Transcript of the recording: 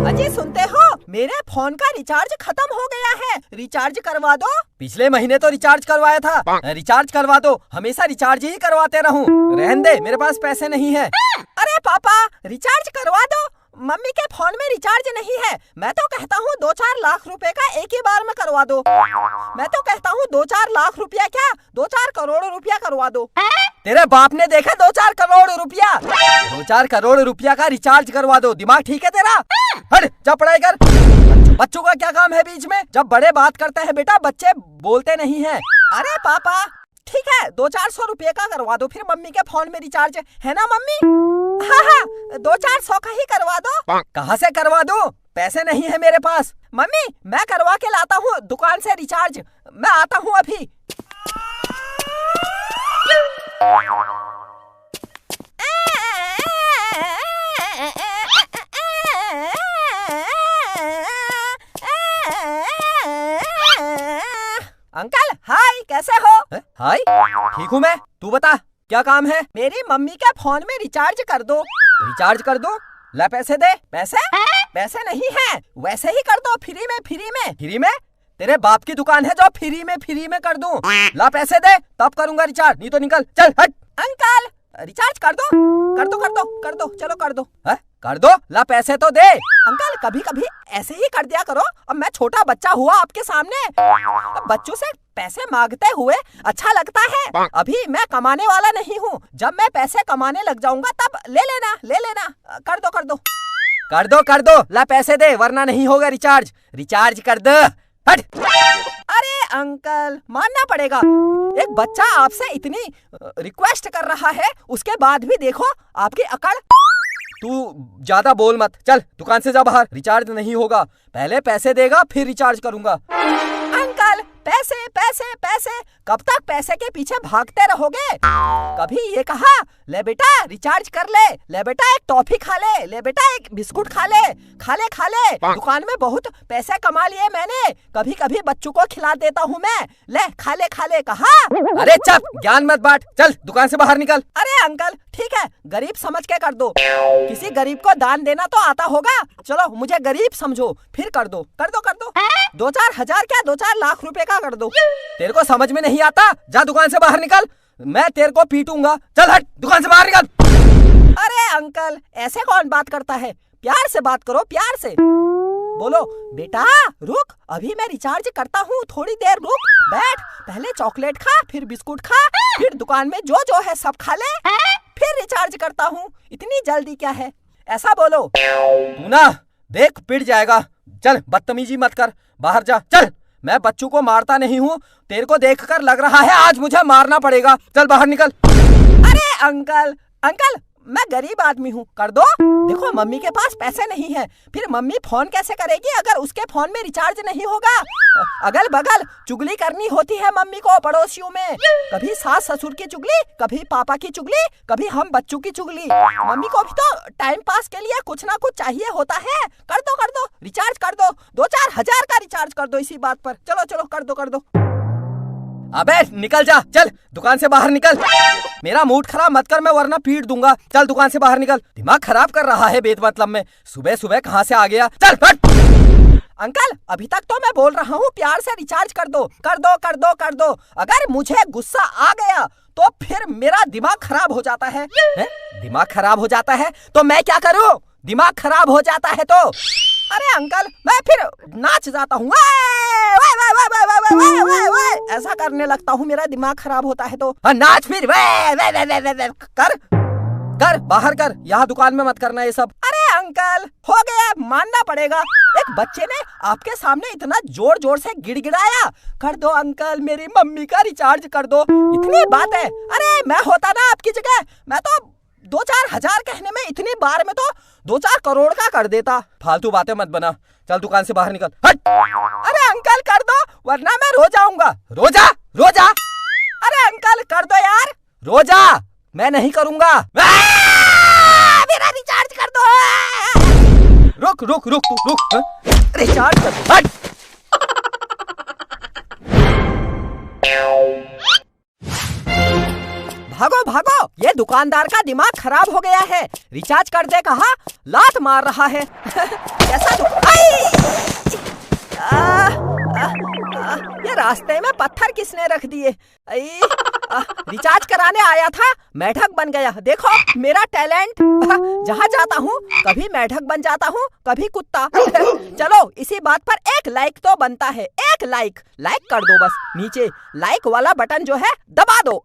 अजी सुनते हो, मेरे फोन का रिचार्ज खत्म हो गया है, रिचार्ज करवा दो। पिछले महीने तो रिचार्ज करवाया था। रिचार्ज करवा दो, हमेशा रिचार्ज ही करवाते रहूं। रहने दे, मेरे पास पैसे नहीं है। अरे पापा, रिचार्ज करवा दो, मम्मी के फोन में रिचार्ज नहीं है। मैं तो कहता हूँ 2-4 लाख रुपए का एक ही बार में करवा दो। मैं तो कहता हूँ 2-4 लाख रुपया क्या, 2-4 करोड़ रुपया करवा दो। तेरे बाप ने देखा 2-4 करोड़ रुपया? 2-4 करोड़ रुपया का रिचार्ज करवा दो। दिमाग ठीक है तेरा? हट जा, पढ़ाई कर। बच्चों का क्या काम है बीच में? जब बड़े बात करते हैं बेटा, बच्चे बोलते नहीं हैं। अरे पापा ठीक है, 200-400 रुपये का करवा दो, फिर मम्मी के फोन में रिचार्ज है ना मम्मी? हाँ, 200-400 का ही करवा दो। कहाँ से करवा दूं? पैसे नहीं है मेरे पास। मम्मी मैं करवा के लाता हूँ दुकान से रिचार्ज, मैं आता हूँ अभी। अंकल हाय, कैसे हो? हाय, ठीक हूँ मैं। तू बता क्या काम है? मेरी मम्मी के फोन में रिचार्ज कर दो। रिचार्ज कर दो? ला पैसे दे। पैसे नहीं है, वैसे ही कर दो, फ्री में। फ्री में? तेरे बाप की दुकान है जो फ्री में कर दूं? ला पैसे दे, तब करूंगा रिचार्ज, नहीं तो निकल, चल हट। अंकल रिचार्ज कर दो, चलो कर दो। है? कर दो, ला पैसे तो दे। अंकल कभी कभी ऐसे ही कर दिया करो, अब मैं छोटा बच्चा हुआ आपके सामने, अब बच्चों से पैसे मांगते हुए अच्छा लगता है। अभी मैं कमाने वाला नहीं हूँ, जब मैं पैसे कमाने लग जाऊंगा तब ले लेना। कर दो, ला पैसे दे, वरना नहीं होगा रिचार्ज। रिचार्ज कर दो, हट। अरे अंकल मानना पड़ेगा, एक बच्चा आपसे इतनी रिक्वेस्ट कर रहा है, उसके बाद भी देखो आपकी अकड़। तू ज्यादा बोल मत, चल दुकान से जा बाहर। रिचार्ज नहीं होगा, पहले पैसे देगा फिर रिचार्ज करूंगा। अंकल पैसे, कब तक पैसे के पीछे भागते रहोगे? कभी ये कहा ले बेटा रिचार्ज कर ले बेटा एक टॉफी खा ले बेटा एक बिस्कुट खा ले। दुकान में बहुत पैसे कमा लिए मैंने, कभी बच्चों को खिला देता हूँ मैं, ले खा ले कहा। अरे चुप, ज्ञान मत बांट, चल दुकान से बाहर निकल। अरे अंकल ठीक है, गरीब समझ के कर दो, किसी गरीब को दान देना तो आता होगा, चलो मुझे गरीब समझो, फिर कर दो। 2-4 हजार क्या, 2-4 लाख रुपए का कर दो। तेरे को समझ में नहीं आता? जा दुकान से बाहर निकल, मैं तेरे को पीटूंगा। चल हट, दुकान से बाहर निकल। अरे अंकल ऐसे कौन बात करता है, प्यार से बात करो, प्यार से बोलो। बेटा रुक, अभी मैं रिचार्ज करता हूँ, थोड़ी देर रुक, बैठ, पहले चॉकलेट खा, फिर बिस्कुट खा, फिर दुकान में जो है सब खा ले, फिर रिचार्ज करता हूँ, इतनी जल्दी क्या है, ऐसा बोलो। तू ना देख पिट जाएगा, चल बदतमीजी मत कर, बाहर जा। चल, मैं बच्चों को मारता नहीं हूँ, तेरे को देखकर लग रहा है आज मुझे मारना पड़ेगा, चल बाहर निकल। अरे अंकल मैं गरीब आदमी हूँ, कर दो। देखो मम्मी के पास पैसे नहीं है, फिर मम्मी फोन कैसे करेगी अगर उसके फोन में रिचार्ज नहीं होगा? अगल बगल चुगली करनी होती है मम्मी को पड़ोसियों में, कभी सास ससुर की चुगली, कभी पापा की चुगली, कभी हम बच्चों की चुगली। मम्मी को भी तो टाइम पास के लिए कुछ ना कुछ चाहिए होता है। कर दो रिचार्ज कर दो, 2-4 हजार का रिचार्ज कर दो इसी बात पर। चलो कर दो। अबे निकल जा, चल दुकान से बाहर निकल। मेरा मूड खराब मत कर, मैं वरना पीट दूंगा। चल दुकान से बाहर निकल, दिमाग खराब कर रहा है बेमतलब में, सुबह कहाँ से आ गया। चल फट। अंकल अभी तक तो मैं बोल रहा हूँ प्यार से रिचार्ज कर दो। अगर मुझे गुस्सा आ गया तो फिर मेरा दिमाग खराब हो जाता है। दिमाग खराब हो जाता है तो मैं क्या करूँ? दिमाग खराब हो जाता है तो? अरे अंकल मैं फिर नाच जाता हूँ, ऐसा करने लगता हूँ, मेरा दिमाग खराब होता है तो। नाच फिर, कर बाहर कर, यहाँ दुकान में मत करना ये सब। अरे अंकल हो गया, मानना पड़ेगा, एक बच्चे ने आपके सामने इतना जोर से गिड़गिड़ाया। कर दो अंकल, मेरी मम्मी का रिचार्ज कर दो, इतनी बात है। अरे मैं होता ना आपकी जगह, मैं तो 2-4 हजार कहने में इतनी बार में तो 2-4 करोड़ का कर देता। फालतू बातें मत बना, चल दुकान से बाहर निकल, हट। अरे अंकल कर दो वरना मैं रो जाऊंगा। रो जा। अरे अंकल कर दो यार। रो जा, मैं नहीं करूंगा। मेरा रिचार्ज कर दो। रुक। रिचार्ज कर दो, हट। भागो भागो, ये दुकानदार का दिमाग खराब हो गया है। रिचार्ज कर दे कहा, लात मार रहा है। कैसा ये रास्ते में पत्थर किसने रख दिए? रिचार्ज कराने आया था, मेढक बन गया। देखो मेरा टैलेंट, जहाँ जाता हूँ कभी मेढक बन जाता हूँ, कभी कुत्ता। चलो इसी बात पर एक लाइक तो बनता है, एक लाइक कर दो बस। नीचे लाइक वाला बटन जो है दबा दो।